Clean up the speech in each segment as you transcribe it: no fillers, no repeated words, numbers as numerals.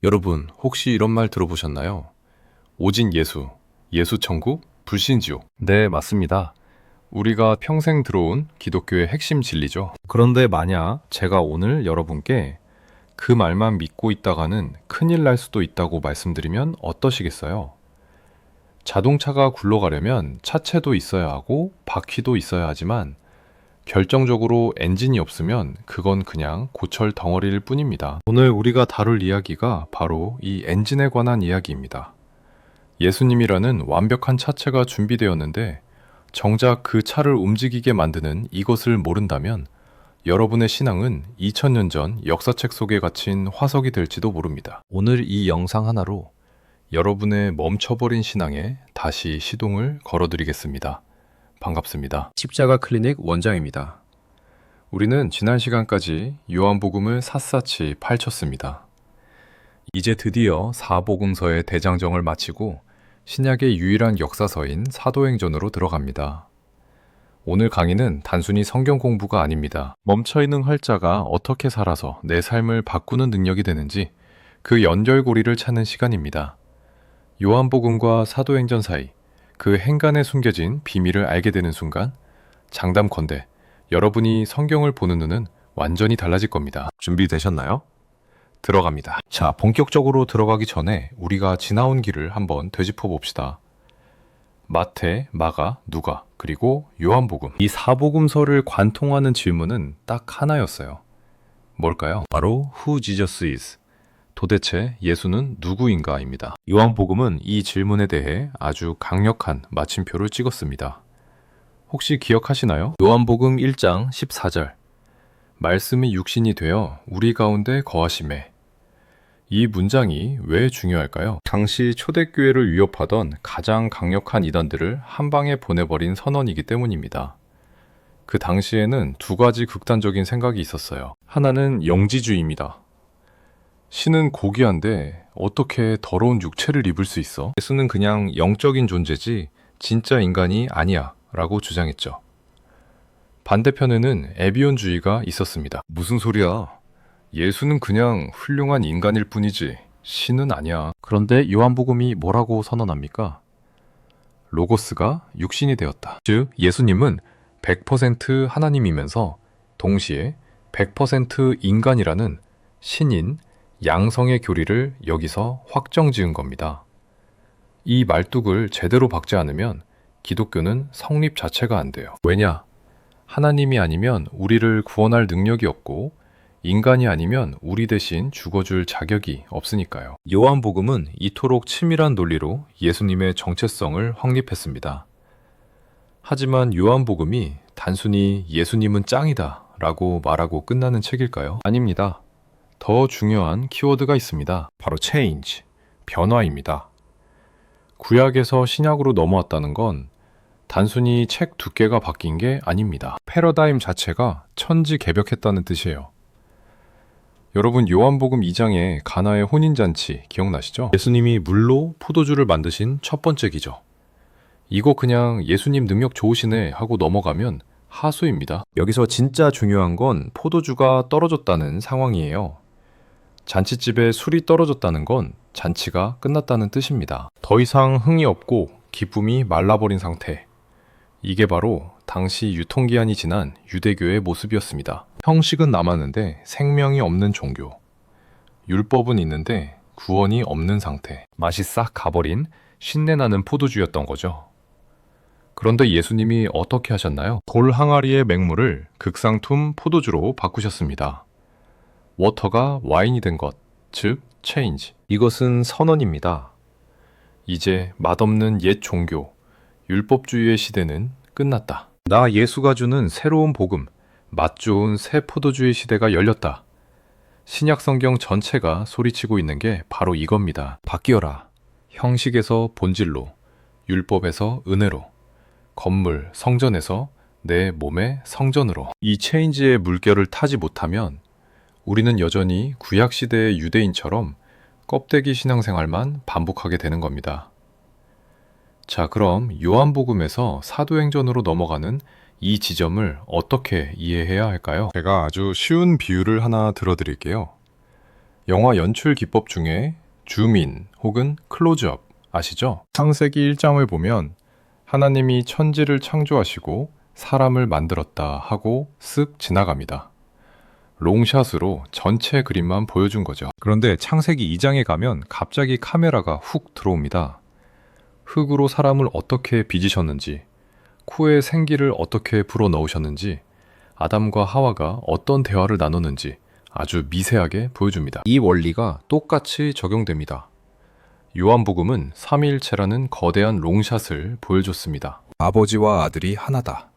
여러분, 혹시 이런 말 들어보셨나요? 오직 예수, 예수천국, 불신지옥. 네, 맞습니다. 우리가 평생 들어온 기독교의 핵심 진리죠. 그런데 만약 제가 오늘 여러분께 그 말만 믿고 있다가는 큰일 날 수도 있다고 말씀드리면 어떠시겠어요? 자동차가 굴러가려면 차체도 있어야 하고 바퀴도 있어야 하지만 결정적으로 엔진이 없으면 그건 그냥 고철 덩어리일 뿐입니다. 오늘 우리가 다룰 이야기가 바로 이 엔진에 관한 이야기입니다. 예수님이라는 완벽한 차체가 준비되었는데 정작 그 차를 움직이게 만드는 이것을 모른다면 여러분의 신앙은 2000년 전 역사책 속에 갇힌 화석이 될지도 모릅니다. 오늘 이 영상 하나로 여러분의 멈춰버린 신앙에 다시 시동을 걸어드리겠습니다. 반갑습니다. 십자가 클리닉 원장입니다. 우리는 지난 시간까지 요한복음을 샅샅이 파헤쳤습니다. 이제 드디어 사복음서의 대장정을 마치고 신약의 유일한 역사서인 사도행전으로 들어갑니다. 오늘 강의는 단순히 성경 공부가 아닙니다. 멈춰있는 활자가 어떻게 살아서 내 삶을 바꾸는 능력이 되는지 그 연결고리를 찾는 시간입니다. 요한복음과 사도행전 사이 그 행간에 숨겨진 비밀을 알게 되는 순간 장담컨대 여러분이 성경을 보는 눈은 완전히 달라질 겁니다. 준비되셨나요? 들어갑니다. 자, 본격적으로 들어가기 전에 우리가 지나온 길을 한번 되짚어 봅시다. 마태, 마가, 누가, 그리고 요한복음. 이 사복음서를 관통하는 질문은 딱 하나였어요. 뭘까요? 바로 Who Jesus is? 도대체 예수는 누구인가입니다. 요한복음은 이 질문에 대해 아주 강력한 마침표를 찍었습니다. 혹시 기억하시나요? 요한복음 1장 14절. 말씀이 육신이 되어 우리 가운데 거하시매. 이 문장이 왜 중요할까요? 당시 초대교회를 위협하던 가장 강력한 이단들을 한 방에 보내버린 선언이기 때문입니다. 그 당시에는 두 가지 극단적인 생각이 있었어요. 하나는 영지주의입니다. 신은 고귀한데 어떻게 더러운 육체를 입을 수 있어? 예수는 그냥 영적인 존재지 진짜 인간이 아니야 라고 주장했죠. 반대편에는 에비온주의가 있었습니다. 무슨 소리야? 예수는 그냥 훌륭한 인간일 뿐이지 신은 아니야. 그런데 요한복음이 뭐라고 선언합니까? 로고스가 육신이 되었다. 즉 예수님은 100% 하나님이면서 동시에 100% 인간이라는 신인 양성의 교리를 여기서 확정지은 겁니다. 이 말뚝을 제대로 박지 않으면 기독교는 성립 자체가 안 돼요. 왜냐? 하나님이 아니면 우리를 구원할 능력이 없고 인간이 아니면 우리 대신 죽어줄 자격이 없으니까요. 요한복음은 이토록 치밀한 논리로 예수님의 정체성을 확립했습니다. 하지만 요한복음이 단순히 예수님은 짱이다 라고 말하고 끝나는 책일까요? 아닙니다. 더 중요한 키워드가 있습니다. 바로 change, 변화입니다. 구약에서 신약으로 넘어왔다는 건 단순히 책 두께가 바뀐 게 아닙니다. 패러다임 자체가 천지개벽했다는 뜻이에요. 여러분 요한복음 2장의 가나의 혼인잔치 기억나시죠? 예수님이 물로 포도주를 만드신 첫 번째 기적. 이거 그냥 예수님 능력 좋으시네 하고 넘어가면 하수입니다. 여기서 진짜 중요한 건 포도주가 떨어졌다는 상황이에요. 잔치집에 술이 떨어졌다는 건 잔치가 끝났다는 뜻입니다. 더 이상 흥이 없고 기쁨이 말라버린 상태. 이게 바로 당시 유통기한이 지난 유대교의 모습이었습니다. 형식은 남았는데 생명이 없는 종교. 율법은 있는데 구원이 없는 상태. 맛이 싹 가버린 신내나는 포도주였던 거죠. 그런데 예수님이 어떻게 하셨나요? 돌 항아리의 맹물을 극상툼 포도주로 바꾸셨습니다. 워터가 와인이 된 것, 즉 체인지. 이것은 선언입니다. 이제 맛없는 옛 종교, 율법주의의 시대는 끝났다. 나 예수가 주는 새로운 복음, 맛 좋은 새 포도주의 시대가 열렸다. 신약 성경 전체가 소리치고 있는 게 바로 이겁니다. 바뀌어라. 형식에서 본질로, 율법에서 은혜로, 건물, 성전에서 내 몸의 성전으로. 이 체인지의 물결을 타지 못하면 우리는 여전히 구약시대의 유대인처럼 껍데기 신앙생활만 반복하게 되는 겁니다. 자, 그럼 요한복음에서 사도행전으로 넘어가는 이 지점을 어떻게 이해해야 할까요? 제가 아주 쉬운 비유를 하나 들어드릴게요. 영화 연출 기법 중에 줌인 혹은 클로즈업 아시죠? 창세기 1장을 보면 하나님이 천지를 창조하시고 사람을 만들었다 하고 쓱 지나갑니다. 롱샷으로 전체 그림만 보여준 거죠. 그런데 창세기 2장에 가면 갑자기 카메라가 훅 들어옵니다. 흙으로 사람을 어떻게 빚으셨는지, 코에 생기를 어떻게 불어넣으셨는지, 아담과 하와가 어떤 대화를 나눴는지 아주 미세하게 보여줍니다. 이 원리가 똑같이 적용됩니다. 요한복음은 삼위일체라는 거대한 롱샷을 보여줬습니다. 아버지와 아들이 하나다.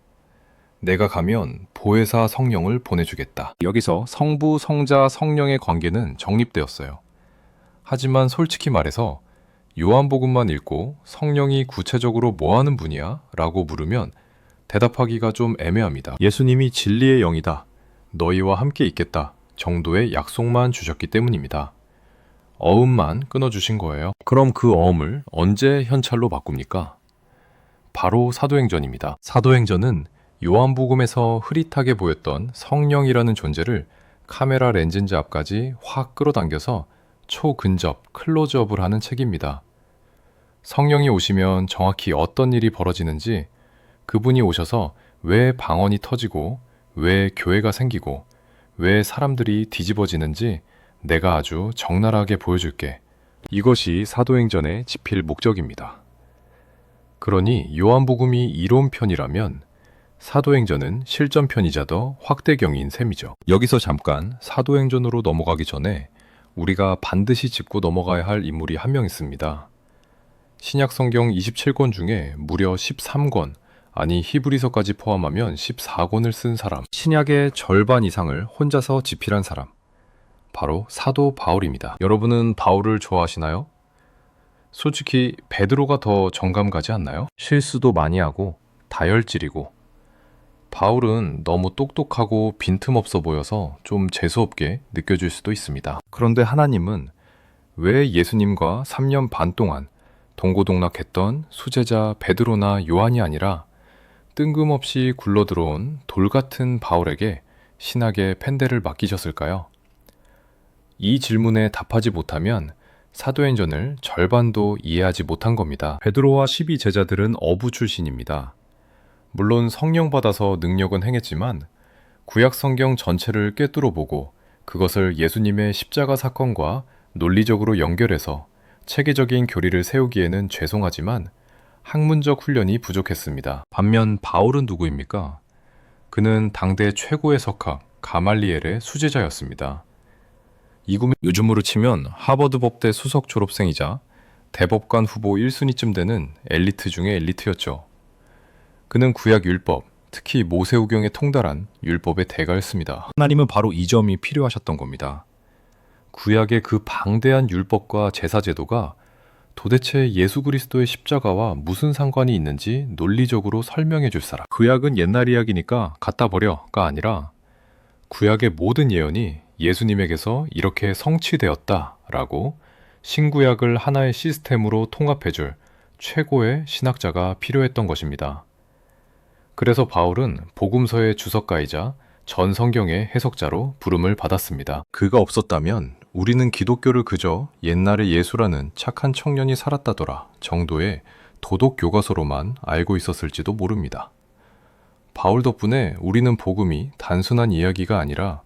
내가 가면 보혜사 성령을 보내주겠다. 여기서 성부, 성자, 성령의 관계는 정립되었어요. 하지만 솔직히 말해서 요한복음만 읽고 성령이 구체적으로 뭐 하는 분이야? 라고 물으면 대답하기가 좀 애매합니다. 예수님이 진리의 영이다. 너희와 함께 있겠다. 정도의 약속만 주셨기 때문입니다. 어음만 끊어주신 거예요. 그럼 그 어음을 언제 현찰로 바꿉니까? 바로 사도행전입니다. 사도행전은 요한복음에서 흐릿하게 보였던 성령이라는 존재를 카메라 렌즈인지 앞까지 확 끌어당겨서 초근접, 클로즈업을 하는 책입니다. 성령이 오시면 정확히 어떤 일이 벌어지는지, 그분이 오셔서 왜 방언이 터지고, 왜 교회가 생기고, 왜 사람들이 뒤집어지는지 내가 아주 적나라하게 보여줄게. 이것이 사도행전의 지필 목적입니다. 그러니 요한복음이 이론편이라면 사도행전은 실전편이자 더 확대경인 셈이죠. 여기서 잠깐 사도행전으로 넘어가기 전에 우리가 반드시 짚고 넘어가야 할 인물이 한 명 있습니다. 신약성경 27권 중에 무려 13권, 아니 히브리서까지 포함하면 14권을 쓴 사람, 신약의 절반 이상을 혼자서 집필한 사람, 바로 사도 바울입니다. 여러분은 바울을 좋아하시나요? 솔직히 베드로가 더 정감 가지 않나요? 실수도 많이 하고 다혈질이고, 바울은 너무 똑똑하고 빈틈없어 보여서 좀 재수없게 느껴질 수도 있습니다. 그런데 하나님은 왜 예수님과 3년 반 동안 동고동락했던 수제자 베드로나 요한이 아니라 뜬금없이 굴러들어온 돌같은 바울에게 신학의 펜대를 맡기셨을까요? 이 질문에 답하지 못하면 사도행전을 절반도 이해하지 못한 겁니다. 베드로와 12제자들은 어부 출신입니다. 물론 성령 받아서 능력은 행했지만 구약 성경 전체를 꿰뚫어 보고 그것을 예수님의 십자가 사건과 논리적으로 연결해서 체계적인 교리를 세우기에는 죄송하지만 학문적 훈련이 부족했습니다. 반면 바울은 누구입니까? 그는 당대 최고의 석학 가말리엘의 수제자였습니다. 요즘으로 치면 하버드 법대 수석 졸업생이자 대법관 후보 1순위쯤 되는 엘리트 중의 엘리트였죠. 그는 구약 율법, 특히 모세오경에 통달한 율법의 대가였습니다. 하나님은 바로 이 점이 필요하셨던 겁니다. 구약의 그 방대한 율법과 제사제도가 도대체 예수 그리스도의 십자가와 무슨 상관이 있는지 논리적으로 설명해 줄 사람. 구약은 옛날 이야기니까 갖다 버려가 아니라 구약의 모든 예언이 예수님에게서 이렇게 성취되었다라고 신구약을 하나의 시스템으로 통합해줄 최고의 신학자가 필요했던 것입니다. 그래서 바울은 복음서의 주석가이자 전 성경의 해석자로 부름을 받았습니다. 그가 없었다면 우리는 기독교를 그저 옛날의 예수라는 착한 청년이 살았다더라 정도의 도덕 교과서로만 알고 있었을지도 모릅니다. 바울 덕분에 우리는 복음이 단순한 이야기가 아니라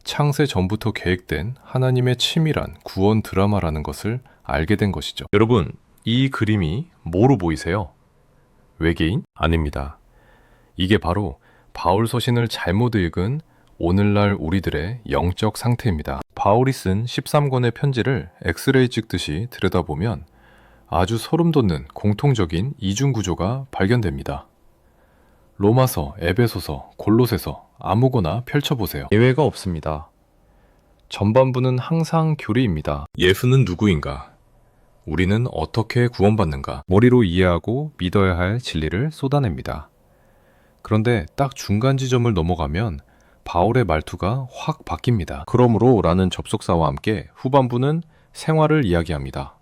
창세 전부터 계획된 하나님의 치밀한 구원 드라마라는 것을 알게 된 것이죠. 여러분, 이 그림이 뭐로 보이세요? 외계인? 아닙니다. 이게 바로 바울 서신을 잘못 읽은 오늘날 우리들의 영적 상태입니다. 바울이 쓴 13권의 편지를 엑스레이 찍듯이 들여다보면 아주 소름 돋는 공통적인 이중 구조가 발견됩니다. 로마서, 에베소서, 골로새서 아무거나 펼쳐보세요. 예외가 없습니다. 전반부는 항상 교리입니다. 예수는 누구인가? 우리는 어떻게 구원받는가? 머리로 이해하고 믿어야 할 진리를 쏟아냅니다. 그런데 딱 중간 지점을 넘어가면 바울의 말투가 확 바뀝니다. 그러므로 라는 접속사와 함께 후반부는 생활을 이야기합니다.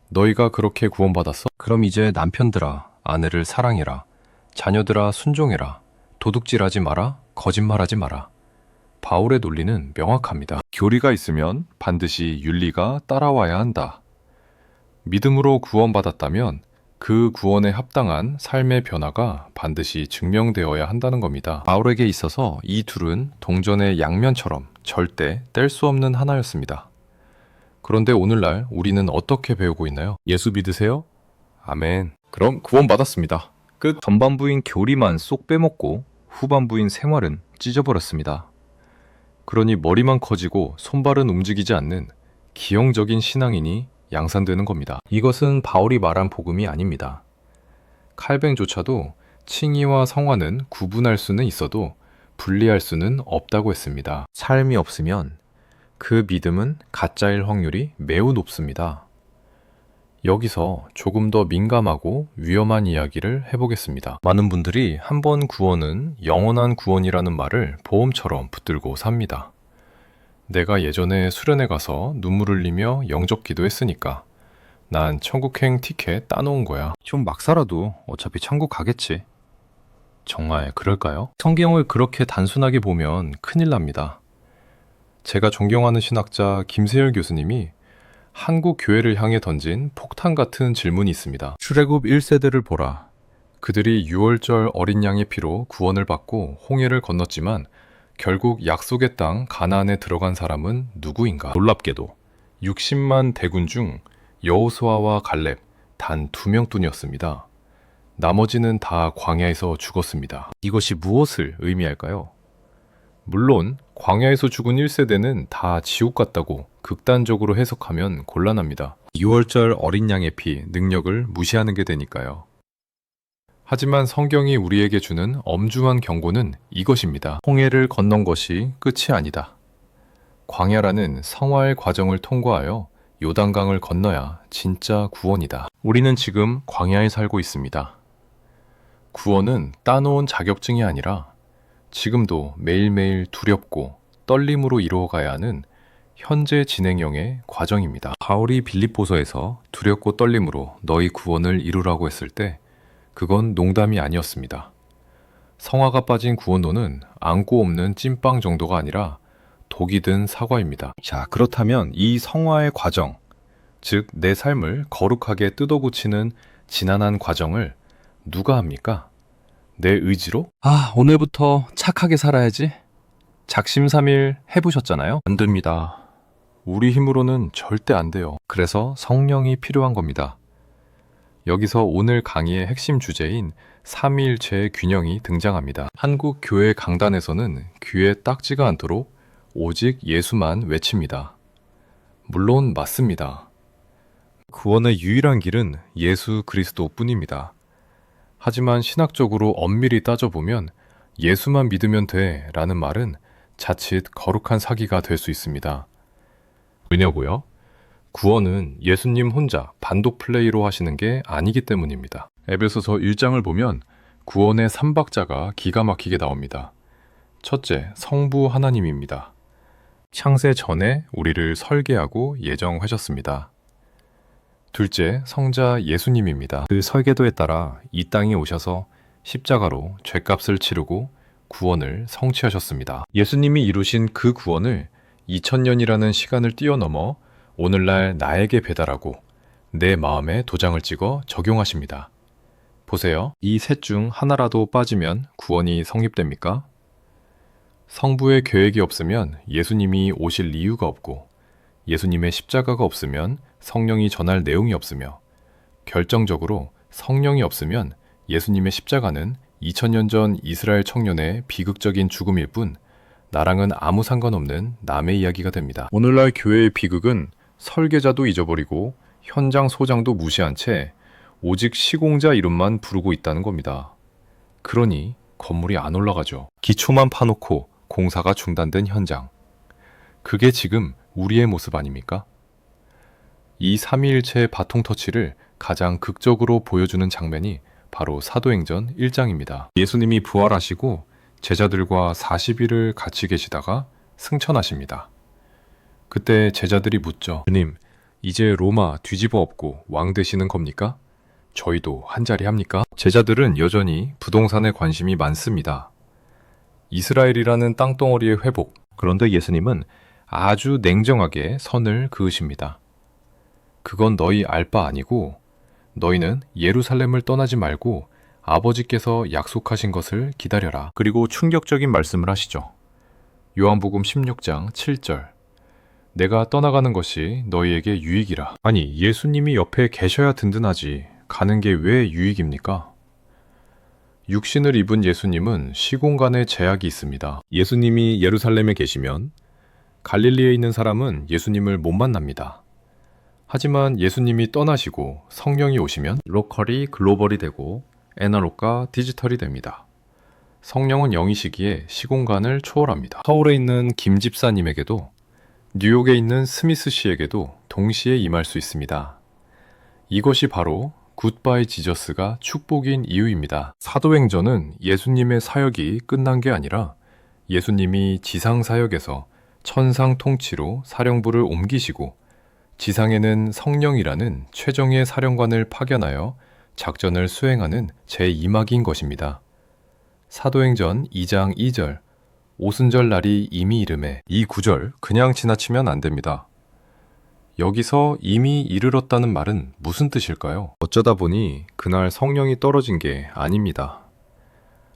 너희가 그렇게 구원받았어? 그럼 이제 남편들아, 아내를 사랑해라. 자녀들아, 순종해라. 도둑질하지 마라. 거짓말하지 마라. 바울의 논리는 명확합니다. 교리가 있으면 반드시 윤리가 따라와야 한다. 믿음으로 구원받았다면 그 구원에 합당한 삶의 변화가 반드시 증명되어야 한다는 겁니다. 바울에게 있어서 이 둘은 동전의 양면처럼 절대 뗄 수 없는 하나였습니다. 그런데 오늘날 우리는 어떻게 배우고 있나요? 예수 믿으세요? 아멘. 그럼 구원받았습니다. 끝. 전반부인 교리만 쏙 빼먹고 후반부인 생활은 찢어버렸습니다. 그러니 머리만 커지고 손발은 움직이지 않는 기형적인 신앙인이 양산되는 겁니다. 이것은 바울이 말한 복음이 아닙니다. 칼뱅조차도 칭의와 성화는 구분할 수는 있어도 분리할 수는 없다고 했습니다. 삶이 없으면 그 믿음은 가짜일 확률이 매우 높습니다. 여기서 조금 더 민감하고 위험한 이야기를 해보겠습니다. 많은 분들이 한 번 구원은 영원한 구원이라는 말을 보험처럼 붙들고 삽니다. 내가 예전에 수련회 가서 눈물 흘리며 영접 기도했으니까 난 천국행 티켓 따놓은 거야. 좀 막 살아도 어차피 천국 가겠지. 정말 그럴까요? 성경을 그렇게 단순하게 보면 큰일 납니다. 제가 존경하는 신학자 김세열 교수님이 한국 교회를 향해 던진 폭탄 같은 질문이 있습니다. 출애굽 1세대를 보라. 그들이 6월절 어린 양의 피로 구원을 받고 홍해를 건넜지만 결국 약속의 땅 가나안에 들어간 사람은 누구인가? 놀랍게도 60만 대군 중 여호수아와 갈렙 단 2명뿐이었습니다. 나머지는 다 광야에서 죽었습니다. 이것이 무엇을 의미할까요? 물론 광야에서 죽은 1세대는 다 지옥 같다고 극단적으로 해석하면 곤란합니다. 6월절 어린 양의 피, 능력을 무시하는 게 되니까요. 하지만 성경이 우리에게 주는 엄중한 경고는 이것입니다. 홍해를 건넌 것이 끝이 아니다. 광야라는 성화의 과정을 통과하여 요단강을 건너야 진짜 구원이다. 우리는 지금 광야에 살고 있습니다. 구원은 따놓은 자격증이 아니라 지금도 매일매일 두렵고 떨림으로 이루어가야 하는 현재 진행형의 과정입니다. 바울이 빌립보서에서 두렵고 떨림으로 너희 구원을 이루라고 했을 때 그건 농담이 아니었습니다. 성화가 빠진 구원론은 안고 없는 찐빵 정도가 아니라 독이 든 사과입니다. 자, 그렇다면 이 성화의 과정, 즉 내 삶을 거룩하게 뜯어고치는 지난한 과정을 누가 합니까? 내 의지로? 오늘부터 착하게 살아야지. 작심삼일 해보셨잖아요? 안 됩니다. 우리 힘으로는 절대 안 돼요. 그래서 성령이 필요한 겁니다. 여기서 오늘 강의의 핵심 주제인 삼위일체의 균형이 등장합니다. 한국 교회 강단에서는 귀에 딱지가 않도록 오직 예수만 외칩니다. 물론 맞습니다. 구원의 유일한 길은 예수 그리스도뿐입니다. 하지만 신학적으로 엄밀히 따져보면 예수만 믿으면 돼 라는 말은 자칫 거룩한 사기가 될 수 있습니다. 왜냐고요? 구원은 예수님 혼자 반독 플레이로 하시는 게 아니기 때문입니다. 에베소서 1장을 보면 구원의 3박자가 기가 막히게 나옵니다. 첫째, 성부 하나님입니다. 창세 전에 우리를 설계하고 예정하셨습니다. 둘째, 성자 예수님입니다. 그 설계도에 따라 이 땅에 오셔서 십자가로 죗값을 치르고 구원을 성취하셨습니다. 예수님이 이루신 그 구원을 2000년이라는 시간을 뛰어넘어 오늘날 나에게 배달하고 내 마음에 도장을 찍어 적용하십니다. 보세요. 이 셋 중 하나라도 빠지면 구원이 성립됩니까? 성부의 계획이 없으면 예수님이 오실 이유가 없고 예수님의 십자가가 없으면 성령이 전할 내용이 없으며 결정적으로 성령이 없으면 예수님의 십자가는 2000년 전 이스라엘 청년의 비극적인 죽음일 뿐 나랑은 아무 상관없는 남의 이야기가 됩니다. 오늘날 교회의 비극은 설계자도 잊어버리고 현장 소장도 무시한 채 오직 시공자 이름만 부르고 있다는 겁니다. 그러니 건물이 안 올라가죠. 기초만 파놓고 공사가 중단된 현장. 그게 지금 우리의 모습 아닙니까? 이 삼위일체의 바통터치를 가장 극적으로 보여주는 장면이 바로 사도행전 1장입니다. 예수님이 부활하시고 제자들과 40일을 같이 계시다가 승천하십니다. 그때 제자들이 묻죠. 주님, 이제 로마 뒤집어 엎고 왕 되시는 겁니까? 저희도 한자리 합니까? 제자들은 여전히 부동산에 관심이 많습니다. 이스라엘이라는 땅덩어리의 회복. 그런데 예수님은 아주 냉정하게 선을 그으십니다. 그건 너희 알 바 아니고 너희는 예루살렘을 떠나지 말고 아버지께서 약속하신 것을 기다려라. 그리고 충격적인 말씀을 하시죠. 요한복음 16장 7절. 내가 떠나가는 것이 너희에게 유익이라. 아니, 예수님이 옆에 계셔야 든든하지. 가는 게 왜 유익입니까? 육신을 입은 예수님은 시공간에 제약이 있습니다. 예수님이 예루살렘에 계시면 갈릴리에 있는 사람은 예수님을 못 만납니다. 하지만 예수님이 떠나시고 성령이 오시면 로컬이 글로벌이 되고 애널로그가 디지털이 됩니다. 성령은 영이시기에 시공간을 초월합니다. 서울에 있는 김 집사님에게도 뉴욕에 있는 스미스 씨에게도 동시에 임할 수 있습니다. 이것이 바로 굿바이 지저스가 축복인 이유입니다. 사도행전은 예수님의 사역이 끝난 게 아니라 예수님이 지상 사역에서 천상 통치로 사령부를 옮기시고 지상에는 성령이라는 최정예 사령관을 파견하여 작전을 수행하는 제2막인 것입니다. 사도행전 2장 2절 오순절 날이 이미 이르매. 이 구절 그냥 지나치면 안 됩니다. 여기서 이미 이르렀다는 말은 무슨 뜻일까요? 어쩌다 보니 그날 성령이 떨어진 게 아닙니다.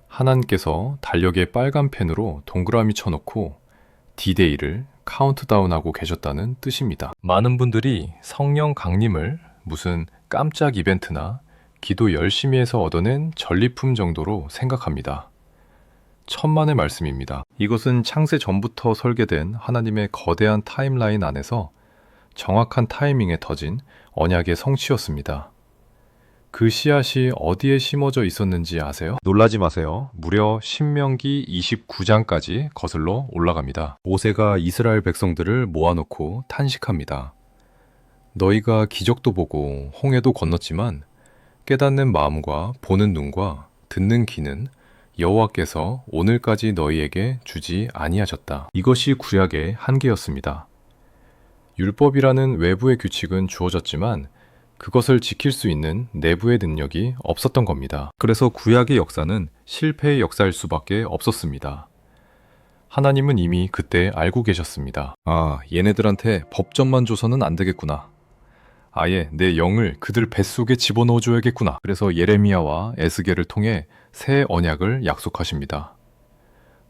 하나님께서 달력에 빨간 펜으로 동그라미 쳐놓고 D-Day를 카운트다운하고 계셨다는 뜻입니다. 많은 분들이 성령 강림을 무슨 깜짝 이벤트나 기도 열심히 해서 얻어낸 전리품 정도로 생각합니다. 천만의 말씀입니다. 이것은 창세 전부터 설계된 하나님의 거대한 타임라인 안에서 정확한 타이밍에 터진 언약의 성취였습니다. 그 씨앗이 어디에 심어져 있었는지 아세요? 놀라지 마세요. 무려 신명기 29장까지 거슬러 올라갑니다. 모세가 이스라엘 백성들을 모아놓고 탄식합니다. 너희가 기적도 보고 홍해도 건넜지만 깨닫는 마음과 보는 눈과 듣는 귀는 여호와께서 오늘까지 너희에게 주지 아니하셨다. 이것이 구약의 한계였습니다. 율법이라는 외부의 규칙은 주어졌지만 그것을 지킬 수 있는 내부의 능력이 없었던 겁니다. 그래서 구약의 역사는 실패의 역사일 수밖에 없었습니다. 하나님은 이미 그때 알고 계셨습니다. 아, 얘네들한테 법전만 줘서는 안 되겠구나. 아예 내 영을 그들 뱃속에 집어넣어 줘야겠구나. 그래서 예레미야와 에스겔을 통해 새 언약을 약속하십니다.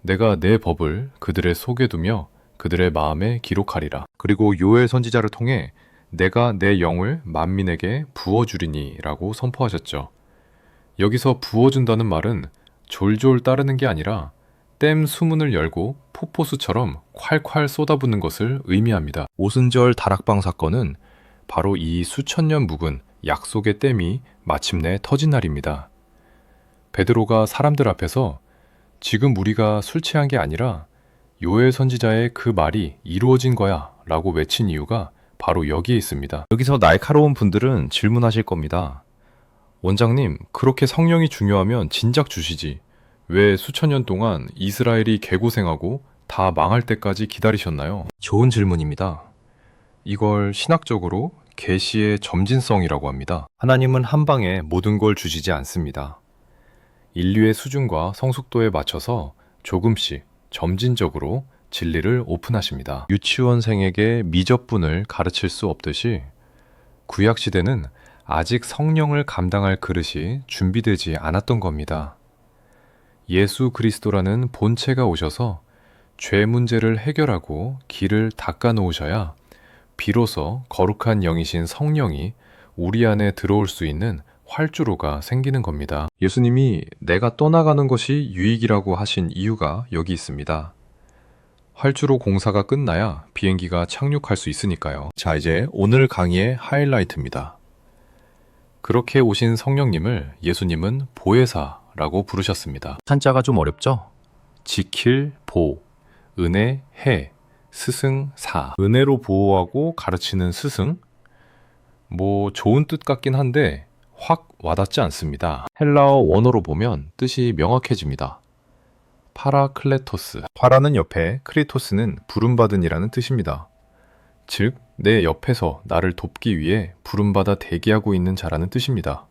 내가 내 법을 그들의 속에 두며 그들의 마음에 기록하리라. 그리고 요엘 선지자를 통해 내가 내 영을 만민에게 부어주리니 라고 선포하셨죠. 여기서 부어준다는 말은 졸졸 따르는 게 아니라 댐 수문을 열고 폭포수처럼 콸콸 쏟아붓는 것을 의미합니다. 오순절 다락방 사건은 바로 이 수천 년 묵은 약속의 댐이 마침내 터진 날입니다. 베드로가 사람들 앞에서 지금 우리가 술 취한 게 아니라 요엘 선지자의 그 말이 이루어진 거야 라고 외친 이유가 바로 여기에 있습니다. 여기서 날카로운 분들은 질문하실 겁니다. 원장님, 그렇게 성령이 중요하면 진작 주시지. 왜 수천 년 동안 이스라엘이 개고생하고 다 망할 때까지 기다리셨나요? 좋은 질문입니다. 이걸 신학적으로 계시의 점진성이라고 합니다. 하나님은 한 방에 모든 걸 주시지 않습니다. 인류의 수준과 성숙도에 맞춰서 조금씩 점진적으로 진리를 오픈하십니다. 유치원생에게 미적분을 가르칠 수 없듯이 구약시대는 아직 성령을 감당할 그릇이 준비되지 않았던 겁니다. 예수 그리스도라는 본체가 오셔서 죄 문제를 해결하고 길을 닦아 놓으셔야 비로소 거룩한 영이신 성령이 우리 안에 들어올 수 있는 활주로가 생기는 겁니다. 예수님이 내가 떠나가는 것이 유익이라고 하신 이유가 여기 있습니다. 활주로 공사가 끝나야 비행기가 착륙할 수 있으니까요. 자, 이제 오늘 강의의 하이라이트입니다. 그렇게 오신 성령님을 예수님은 보혜사라고 부르셨습니다. 한자가 좀 어렵죠? 지킬, 보, 은혜, 해, 스승, 사. 은혜로 보호하고 가르치는 스승? 뭐 좋은 뜻 같긴 한데 확 와닿지 않습니다. 헬라어 원어로 보면 뜻이 명확해집니다. 파라클레토스. 파라는 옆에, 크리토스는 부름받은이라는 뜻입니다. 즉, 내 옆에서 나를 돕기 위해 부름받아 대기하고 있는 자라는 뜻입니다.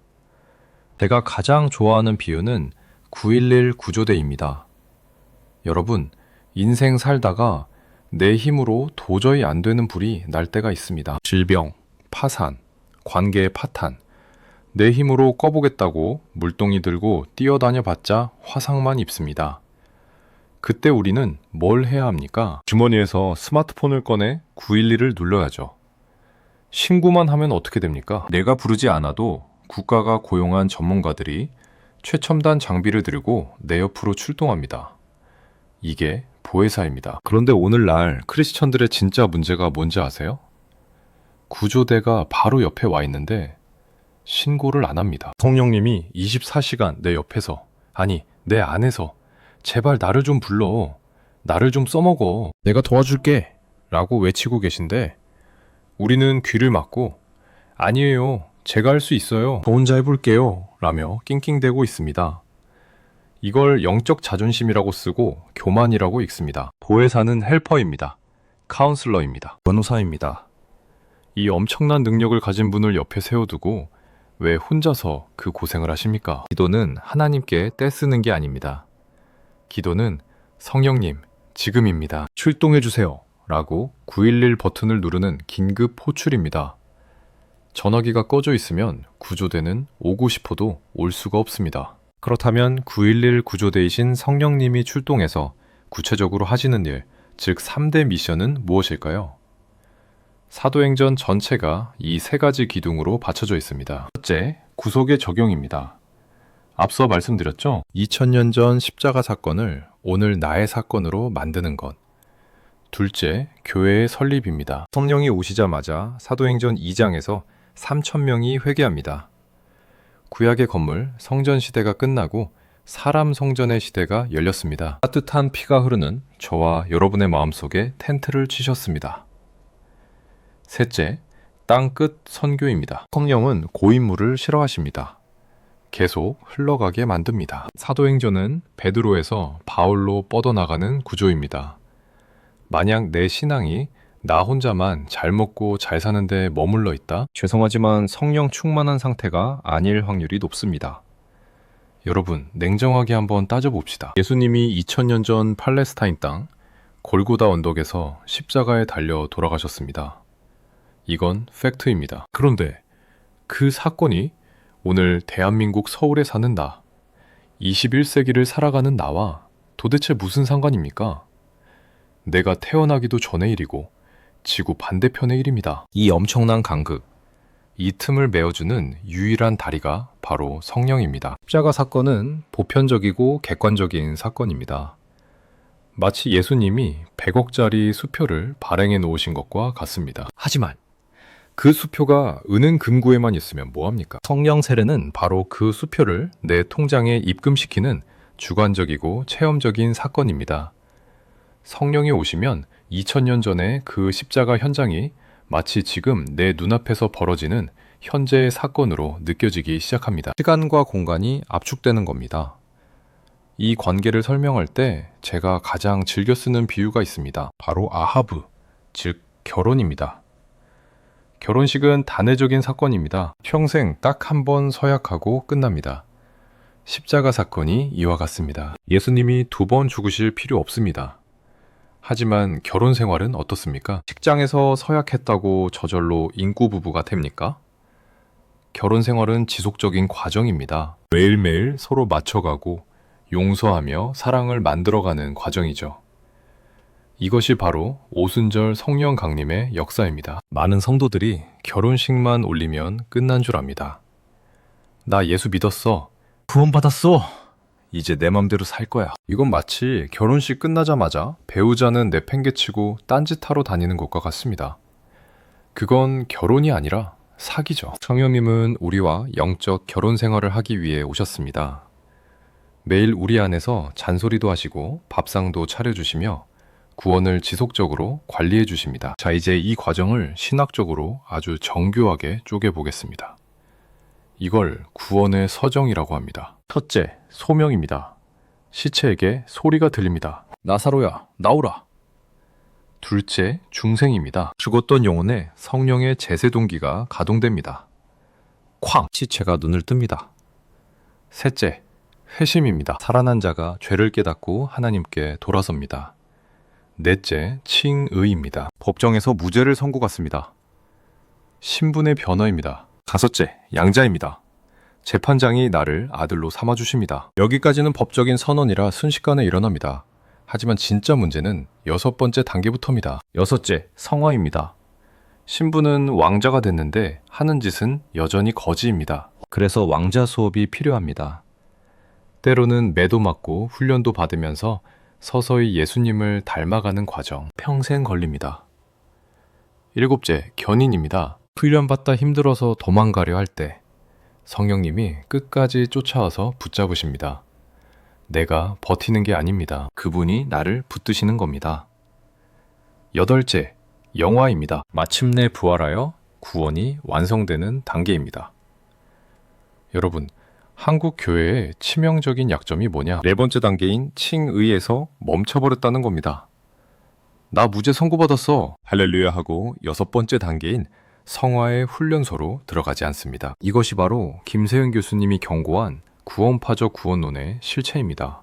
제가 가장 좋아하는 비유는 9.11 구조대입니다. 여러분, 인생 살다가 내 힘으로 도저히 안 되는 불이 날 때가 있습니다. 질병, 파산, 관계의 파탄. 내 힘으로 꺼보겠다고 물동이 들고 뛰어다녀 봤자 화상만 입습니다. 그때 우리는 뭘 해야 합니까? 주머니에서 스마트폰을 꺼내 911을 눌러야죠. 신고만 하면 어떻게 됩니까? 내가 부르지 않아도 국가가 고용한 전문가들이 최첨단 장비를 들고 내 옆으로 출동합니다. 이게 보혜사입니다. 그런데 오늘날 크리스천들의 진짜 문제가 뭔지 아세요? 구조대가 바로 옆에 와 있는데 신고를 안 합니다. 성령님이 24시간 내 옆에서, 아니 내 안에서 제발 나를 좀 불러, 나를 좀 써먹어, 내가 도와줄게 라고 외치고 계신데 우리는 귀를 막고 아니에요, 제가 할 수 있어요, 저 혼자 해볼게요 라며 낑낑대고 있습니다. 이걸 영적 자존심이라고 쓰고 교만이라고 읽습니다. 보혜사는 헬퍼입니다. 카운슬러입니다. 변호사입니다. 이 엄청난 능력을 가진 분을 옆에 세워두고 왜 혼자서 그 고생을 하십니까? 기도는 하나님께 떼쓰는 게 아닙니다. 기도는 성령님, 지금입니다. 출동해주세요 라고 911 버튼을 누르는 긴급 호출입니다. 전화기가 꺼져 있으면 구조대는 오고 싶어도 올 수가 없습니다. 그렇다면 911 구조대이신 성령님이 출동해서 구체적으로 하시는 일, 즉 3대 미션은 무엇일까요? 사도행전 전체가 이 세 가지 기둥으로 받쳐져 있습니다. 첫째, 구속의 적용입니다. 앞서 말씀드렸죠? 2000년 전 십자가 사건을 오늘 나의 사건으로 만드는 것. 둘째, 교회의 설립입니다. 성령이 오시자마자 사도행전 2장에서 3000명이 회개합니다. 구약의 건물 성전 시대가 끝나고 사람 성전의 시대가 열렸습니다. 따뜻한 피가 흐르는 저와 여러분의 마음속에 텐트를 치셨습니다. 셋째, 땅끝 선교입니다. 성령은 고인물을 싫어하십니다. 계속 흘러가게 만듭니다. 사도행전은 베드로에서 바울로 뻗어나가는 구조입니다. 만약 내 신앙이 나 혼자만 잘 먹고 잘 사는데 머물러 있다? 죄송하지만 성령 충만한 상태가 아닐 확률이 높습니다. 여러분, 냉정하게 한번 따져봅시다. 예수님이 2000년 전 팔레스타인 땅 골고다 언덕에서 십자가에 달려 돌아가셨습니다. 이건 팩트입니다. 그런데 그 사건이 오늘 대한민국 서울에 사는 나, 21세기를 살아가는 나와 도대체 무슨 상관입니까? 내가 태어나기도 전의 일이고 지구 반대편의 일입니다. 이 엄청난 간극, 이 틈을 메워주는 유일한 다리가 바로 성령입니다. 십자가 사건은 보편적이고 객관적인 사건입니다. 마치 예수님이 100억짜리 수표를 발행해 놓으신 것과 같습니다. 하지만 그 수표가 은행 금고에만 있으면 뭐합니까? 성령 세례는 바로 그 수표를 내 통장에 입금시키는 주관적이고 체험적인 사건입니다. 성령이 오시면 2000년 전에 그 십자가 현장이 마치 지금 내 눈앞에서 벌어지는 현재의 사건으로 느껴지기 시작합니다. 시간과 공간이 압축되는 겁니다. 이 관계를 설명할 때 제가 가장 즐겨 쓰는 비유가 있습니다. 바로 아하브, 즉 결혼입니다. 결혼식은 단회적인 사건입니다. 평생 딱 한 번 서약하고 끝납니다. 십자가 사건이 이와 같습니다. 예수님이 2번 죽으실 필요 없습니다. 하지만 결혼 생활은 어떻습니까? 직장에서 서약했다고 저절로 인구 부부가 됩니까? 결혼 생활은 지속적인 과정입니다. 매일매일 서로 맞춰가고 용서하며 사랑을 만들어가는 과정이죠. 이것이 바로 오순절 성령 강림의 역사입니다. 많은 성도들이 결혼식만 올리면 끝난 줄 압니다. 나 예수 믿었어. 구원받았어. 이제 내 맘대로 살 거야. 이건 마치 결혼식 끝나자마자 배우자는 내팽개치고 딴짓하러 다니는 것과 같습니다. 그건 결혼이 아니라 사기죠. 성령님은 우리와 영적 결혼 생활을 하기 위해 오셨습니다. 매일 우리 안에서 잔소리도 하시고 밥상도 차려주시며 구원을 지속적으로 관리해 주십니다. 자, 이제 이 과정을 신학적으로 아주 정교하게 쪼개보겠습니다. 이걸 구원의 서정이라고 합니다. 첫째, 소명입니다. 시체에게 소리가 들립니다. 나사로야, 나오라. 둘째, 중생입니다. 죽었던 영혼에 성령의 제세 동기가 가동됩니다. 쾅! 시체가 눈을 뜹니다. 셋째, 회심입니다. 살아난 자가 죄를 깨닫고 하나님께 돌아섭니다. 넷째, 칭의입니다. 법정에서 무죄를 선고받습니다. 신분의 변화입니다. 다섯째, 양자입니다. 재판장이 나를 아들로 삼아주십니다. 여기까지는 법적인 선언이라 순식간에 일어납니다. 하지만 진짜 문제는 여섯 번째 단계부터입니다. 여섯째, 성화입니다. 신부는 왕자가 됐는데 하는 짓은 여전히 거지입니다. 그래서 왕자 수업이 필요합니다. 때로는 매도 맞고 훈련도 받으면서 서서히 예수님을 닮아가는 과정, 평생 걸립니다. 일곱째, 견인입니다. 훈련받다 힘들어서 도망가려 할 때 성령님이 끝까지 쫓아와서 붙잡으십니다. 내가 버티는 게 아닙니다. 그분이 나를 붙드시는 겁니다. 여덟째, 영화입니다. 마침내 부활하여 구원이 완성되는 단계입니다. 여러분, 한국 교회의 치명적인 약점이 뭐냐? 네 번째 단계인 칭의에서 멈춰버렸다는 겁니다. 나 무죄 선고받았어. 할렐루야 하고 여섯 번째 단계인 성화의 훈련소로 들어가지 않습니다. 이것이 바로 김세윤 교수님이 경고한 구원파적 구원론의 실체입니다.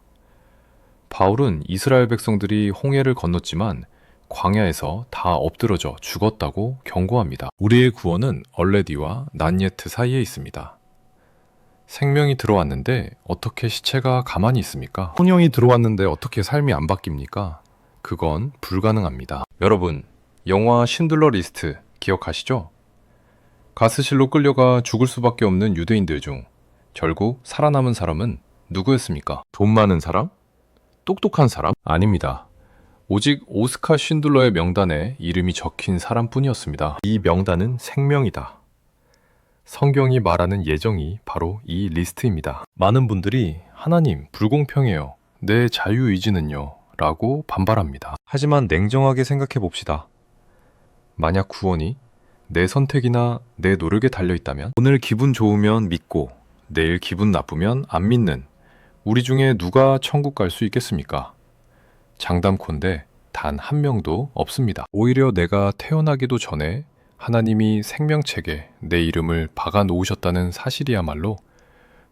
바울은 이스라엘 백성들이 홍해를 건넜지만 광야에서 다 엎드러져 죽었다고 경고합니다. 우리의 구원은 얼레디와 난예트 사이에 있습니다. 생명이 들어왔는데 어떻게 시체가 가만히 있습니까? 혼영이 들어왔는데 어떻게 삶이 안 바뀝니까? 그건 불가능합니다. 여러분, 영화 신들러 리스트 기억하시죠? 가스실로 끌려가 죽을 수밖에 없는 유대인들 중 결국 살아남은 사람은 누구였습니까? 돈 많은 사람? 똑똑한 사람? 아닙니다. 오직 오스카 쉰들러의 명단에 이름이 적힌 사람뿐이었습니다. 이 명단은 생명이다. 성경이 말하는 예정이 바로 이 리스트입니다. 많은 분들이 하나님 불공평해요. 내 자유의지는요? 라고 반발합니다. 하지만 냉정하게 생각해 봅시다. 만약 구원이 내 선택이나 내 노력에 달려있다면 오늘 기분 좋으면 믿고 내일 기분 나쁘면 안 믿는 우리 중에 누가 천국 갈 수 있겠습니까? 장담컨대 단 한 명도 없습니다. 오히려 내가 태어나기도 전에 하나님이 생명책에 내 이름을 박아 놓으셨다는 사실이야말로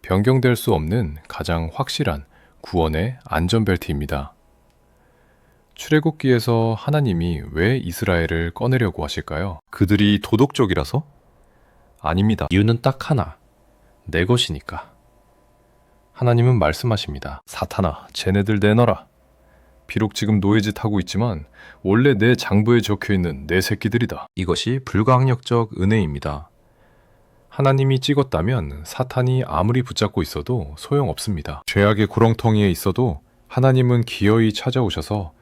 변경될 수 없는 가장 확실한 구원의 안전벨트입니다. 출애굽기에서 하나님이 왜 이스라엘을 꺼내려고 하실까요? 그들이 도덕적이라서? 아닙니다. 이유는 딱 하나. 내 것이니까. 하나님은 말씀하십니다. 사탄아, 쟤네들 내놔라. 비록 지금 노예짓 하고 있지만 원래 내 장부에 적혀있는 내 새끼들이다. 이것이 불가항력적 은혜입니다. 하나님이 찍었다면 사탄이 아무리 붙잡고 있어도 소용없습니다. 죄악의 구렁텅이에 있어도 하나님은 기어이 찾아오셔서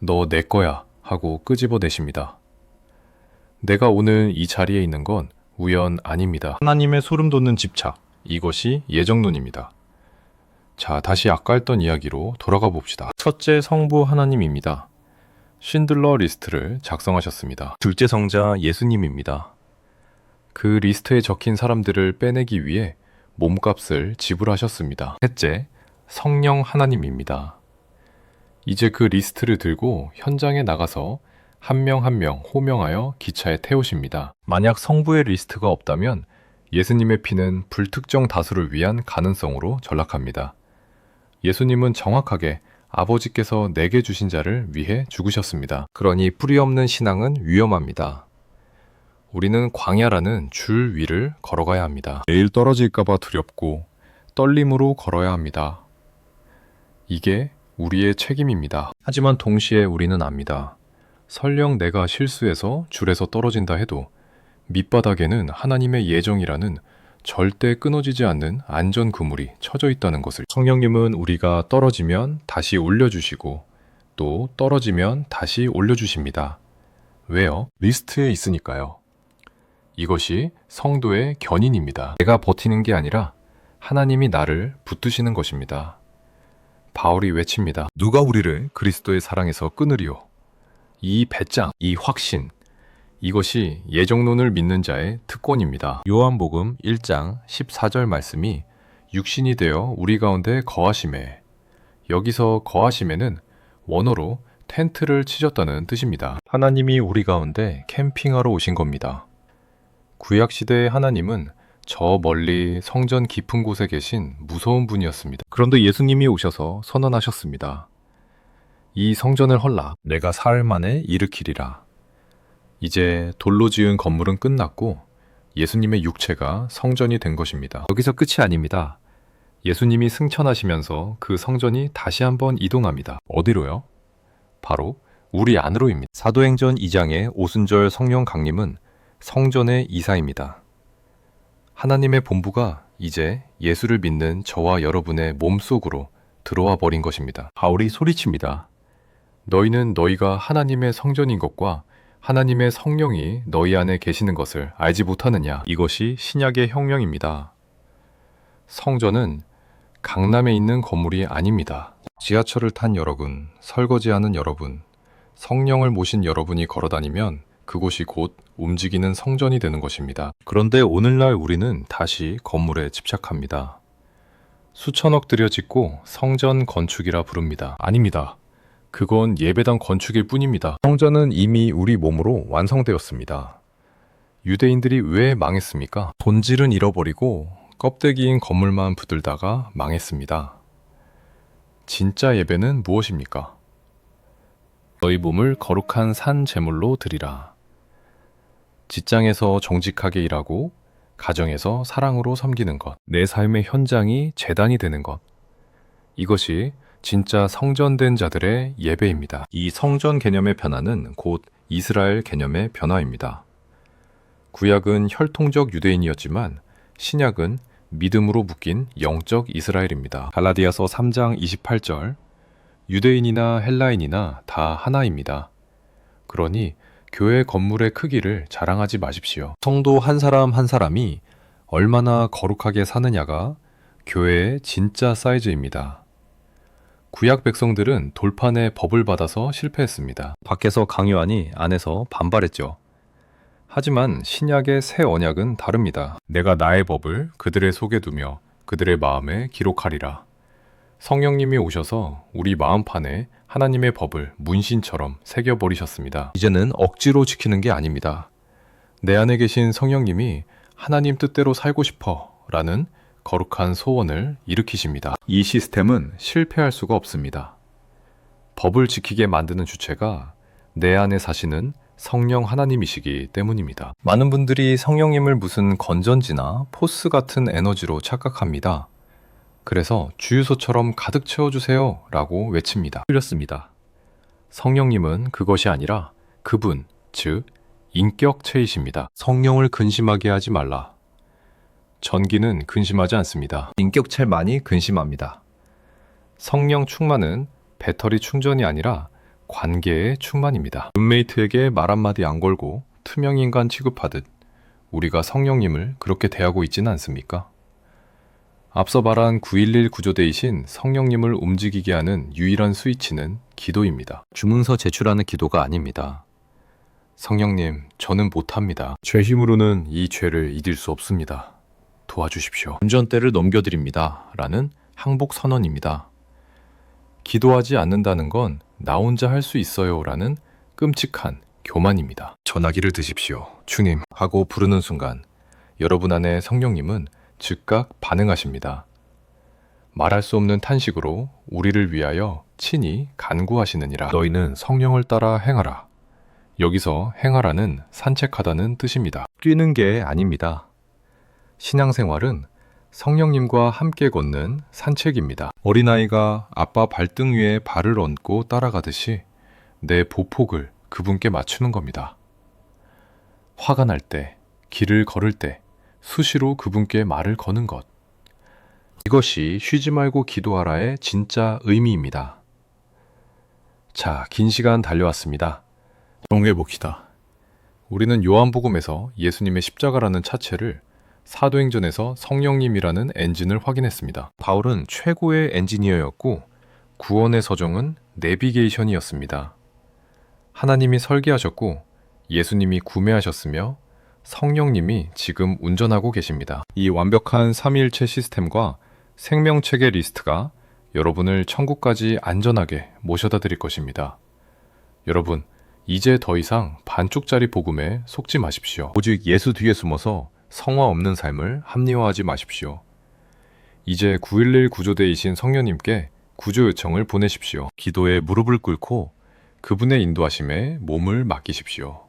너 내 거야 하고 끄집어내십니다. 내가 오늘 이 자리에 있는 건 우연 아닙니다. 하나님의 소름 돋는 집착, 이것이 예정론입니다. 자, 다시 아까 했던 이야기로 돌아가 봅시다. 첫째 성부 하나님입니다. 신들러 리스트를 작성하셨습니다. 둘째 성자 예수님입니다. 그 리스트에 적힌 사람들을 빼내기 위해 몸값을 지불하셨습니다. 셋째, 성령 하나님입니다. 이제 그 리스트를 들고 현장에 나가서 한 명 한 명 호명하여 기차에 태우십니다. 만약 성부의 리스트가 없다면 예수님의 피는 불특정 다수를 위한 가능성으로 전락합니다. 예수님은 정확하게 아버지께서 내게 주신 자를 위해 죽으셨습니다. 그러니 뿌리 없는 신앙은 위험합니다. 우리는 광야라는 줄 위를 걸어가야 합니다. 내일 떨어질까봐 두렵고 떨림으로 걸어야 합니다. 이게 우리의 책임입니다. 하지만 동시에 우리는 압니다. 설령 내가 실수해서 줄에서 떨어진다 해도 밑바닥에는 하나님의 예정이라는 절대 끊어지지 않는 안전 그물이 쳐져 있다는 것을. 성령님은 우리가 떨어지면 다시 올려주시고 또 떨어지면 다시 올려주십니다. 왜요? 리스트에 있으니까요. 이것이 성도의 견인입니다. 내가 버티는 게 아니라 하나님이 나를 붙드시는 것입니다. 바울이 외칩니다. 누가 우리를 그리스도의 사랑에서 끊으리요? 이 배짱, 이 확신, 이것이 예정론을 믿는 자의 특권입니다. 요한복음 1장 14절 말씀이 육신이 되어 우리 가운데 거하심에, 여기서 거하심에는 원어로 텐트를 치셨다는 뜻입니다. 하나님이 우리 가운데 캠핑하러 오신 겁니다. 구약시대의 하나님은 저 멀리 성전 깊은 곳에 계신 무서운 분이었습니다. 그런데 예수님이 오셔서 선언하셨습니다. 이 성전을 헐라 내가 사흘 만에 일으키리라. 이제 돌로 지은 건물은 끝났고 예수님의 육체가 성전이 된 것입니다. 여기서 끝이 아닙니다. 예수님이 승천하시면서 그 성전이 다시 한번 이동합니다. 어디로요? 바로 우리 안으로입니다. 사도행전 2장의 오순절 성령 강림은 성전의 이사입니다. 하나님의 본부가 이제 예수를 믿는 저와 여러분의 몸속으로 들어와 버린 것입니다. 바울이 소리칩니다. 너희는 너희가 하나님의 성전인 것과 하나님의 성령이 너희 안에 계시는 것을 알지 못하느냐? 이것이 신약의 혁명입니다. 성전은 강남에 있는 건물이 아닙니다. 지하철을 탄 여러분, 설거지하는 여러분, 성령을 모신 여러분이 걸어다니면 그곳이 곧 움직이는 성전이 되는 것입니다. 그런데 오늘날 우리는 다시 건물에 집착합니다. 수천억 들여 짓고 성전 건축이라 부릅니다. 아닙니다. 그건 예배당 건축일 뿐입니다. 성전은 이미 우리 몸으로 완성되었습니다. 유대인들이 왜 망했습니까? 본질은 잃어버리고 껍데기인 건물만 붙들다가 망했습니다. 진짜 예배는 무엇입니까? 너희 몸을 거룩한 산 제물로 드리라. 직장에서 정직하게 일하고 가정에서 사랑으로 섬기는 것, 내 삶의 현장이 제단이 되는 것, 이것이 진짜 성전된 자들의 예배입니다. 이 성전 개념의 변화는 곧 이스라엘 개념의 변화입니다. 구약은 혈통적 유대인이었지만 신약은 믿음으로 묶인 영적 이스라엘입니다. 갈라디아서 3장 28절 유대인이나 헬라인이나 다 하나입니다. 그러니 교회 건물의 크기를 자랑하지 마십시오. 성도 한 사람 한 사람이 얼마나 거룩하게 사느냐가 교회의 진짜 사이즈입니다. 구약 백성들은 돌판에 법을 받아서 실패했습니다. 밖에서 강요하니 안에서 반발했죠. 하지만 신약의 새 언약은 다릅니다. 내가 나의 법을 그들의 속에 두며 그들의 마음에 기록하리라. 성령님이 오셔서 우리 마음판에 하나님의 법을 문신처럼 새겨버리셨습니다. 이제는 억지로 지키는 게 아닙니다. 내 안에 계신 성령님이 하나님 뜻대로 살고 싶어 라는 거룩한 소원을 일으키십니다. 이 시스템은 실패할 수가 없습니다. 법을 지키게 만드는 주체가 내 안에 사시는 성령 하나님이시기 때문입니다. 많은 분들이 성령님을 무슨 건전지나 포스 같은 에너지로 착각합니다. 그래서 주유소처럼 가득 채워주세요 라고 외칩니다. 틀렸습니다. 성령님은 그것이 아니라 그분, 즉 인격체이십니다. 성령을 근심하게 하지 말라. 전기는 근심하지 않습니다. 인격체만이 근심합니다. 성령 충만은 배터리 충전이 아니라 관계의 충만입니다. 룸메이트에게 말 한마디 안 걸고 투명인간 취급하듯 우리가 성령님을 그렇게 대하고 있지는 않습니까? 앞서 말한 911 구조대이신 성령님을 움직이게 하는 유일한 스위치는 기도입니다. 주문서 제출하는 기도가 아닙니다. 성령님, 저는 못합니다. 죄 힘으로는 이 죄를 이길 수 없습니다. 도와주십시오. 운전대를 넘겨드립니다. 라는 항복 선언입니다. 기도하지 않는다는 건 나 혼자 할 수 있어요. 라는 끔찍한 교만입니다. 전화기를 드십시오. 주님 하고 부르는 순간 여러분 안에 성령님은 즉각 반응하십니다. 말할 수 없는 탄식으로 우리를 위하여 친히 간구하시느니라. 너희는 성령을 따라 행하라. 여기서 행하라는 산책하다는 뜻입니다. 뛰는 게 아닙니다. 신앙생활은 성령님과 함께 걷는 산책입니다. 어린아이가 아빠 발등 위에 발을 얹고 따라가듯이 내 보폭을 그분께 맞추는 겁니다. 화가 날 때, 길을 걸을 때 수시로 그분께 말을 거는 것. 이것이 쉬지 말고 기도하라의 진짜 의미입니다. 자, 긴 시간 달려왔습니다. 정해 봅시다. 우리는 요한복음에서 예수님의 십자가라는 차체를 사도행전에서 성령님이라는 엔진을 확인했습니다. 바울은 최고의 엔지니어였고 구원의 서정은 내비게이션이었습니다. 하나님이 설계하셨고 예수님이 구매하셨으며 성령님이 지금 운전하고 계십니다. 이 완벽한 삼위일체 시스템과 생명체계 리스트가 여러분을 천국까지 안전하게 모셔다 드릴 것입니다. 여러분, 이제 더 이상 반쪽짜리 복음에 속지 마십시오. 오직 예수 뒤에 숨어서 성화 없는 삶을 합리화하지 마십시오. 이제 911 구조대이신 성령님께 구조 요청을 보내십시오. 기도에 무릎을 꿇고 그분의 인도하심에 몸을 맡기십시오.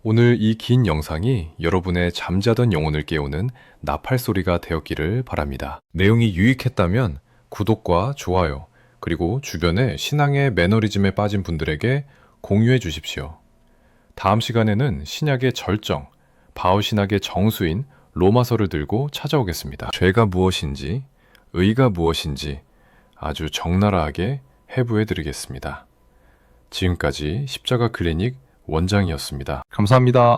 오늘 이 긴 영상이 여러분의 잠자던 영혼을 깨우는 나팔 소리가 되었기를 바랍니다. 내용이 유익했다면 구독과 좋아요, 그리고 주변에 신앙의 매너리즘에 빠진 분들에게 공유해 주십시오. 다음 시간에는 신약의 절정, 바울신학의 정수인 로마서를 들고 찾아오겠습니다. 죄가 무엇인지, 의가 무엇인지 아주 적나라하게 해부해 드리겠습니다. 지금까지 십자가 클리닉 원장이었습니다. 감사합니다.